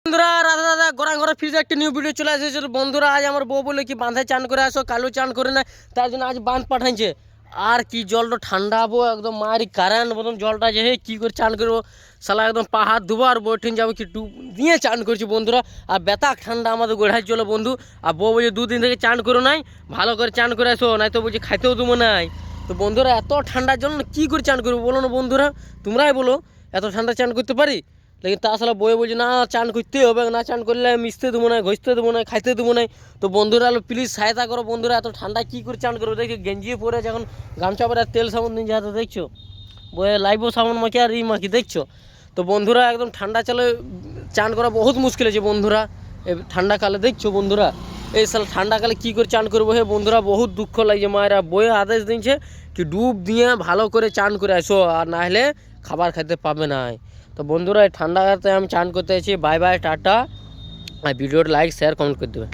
বন্ধুরা রাধা রাধা গোরা ঘরে ফিরে একটা নিউ ভিডিও চলে আসছে বন্ধুরা। আজ আমার বউ বলে কি বাঁধে চান করে আসো, কালো চান করে না, তার জন্য আজ বাঁধ পাঠাইছে। আর কি জলটা ঠান্ডা হবো একদম মারি কারেন্ট মতন জলটা যে কি করে চান করবো, সালা একদম পাহাড় দুবো আর বইঠিন যাবো কি ডুব দিয়ে চান করছি বন্ধুরা। আর বেতা ঠান্ডা আমাদের গোড়ায় চলো বন্ধু। আর বউ বলছে 2 দিন থেকে চান করো নাই, ভালো করে চান করে আসো, নাই তো বলছি খাইতেও দেবো নাই। তো বন্ধুরা এত ঠান্ডার জন্য কী করে চান করবো বলো না বন্ধুরা, তোমরাই বলো এত ঠান্ডা চান করতে পারি? লেকিন তা আসলে বয়ে বলছে না চান করতেই হবে, না চান করলে মিশতে দেবো না, ঘষতে দেবো না, খাইতে দেবো না। তো বন্ধুরা প্লিজ সহায়তা করো বন্ধুরা, এত ঠান্ডায় কী করে চান করবো? দেখি গেঞ্জিয়ে পরে যখন গামছা পরে তেল সাবান নিয়ে যাতে দেখছো, বয়ে লাইবো সাবান মাখি আর মাখি দেখছো। তো বন্ধুরা একদম ঠান্ডা চালে চান করা বহুত মুশকিল আছে বন্ধুরা। এই ঠান্ডাকালে দেখছো বন্ধুরা, এই সাল ঠান্ডাকালে কী করে চান করবো হে বন্ধুরা, বহুত দুঃখ লাগছে। মায়েরা বয়ে আদেশ দিচ্ছে কি ডুব দিয়ে ভালো করে চান করে আসো, আর না হলে খাবার খেতে পাবে না। তো বন্ধুরা এই ঠান্ডাতে আমি চান করতে আছি। Bye bye, tata. আর ভিডিওটা লাইক শেয়ার কমেন্ট করে দেবে।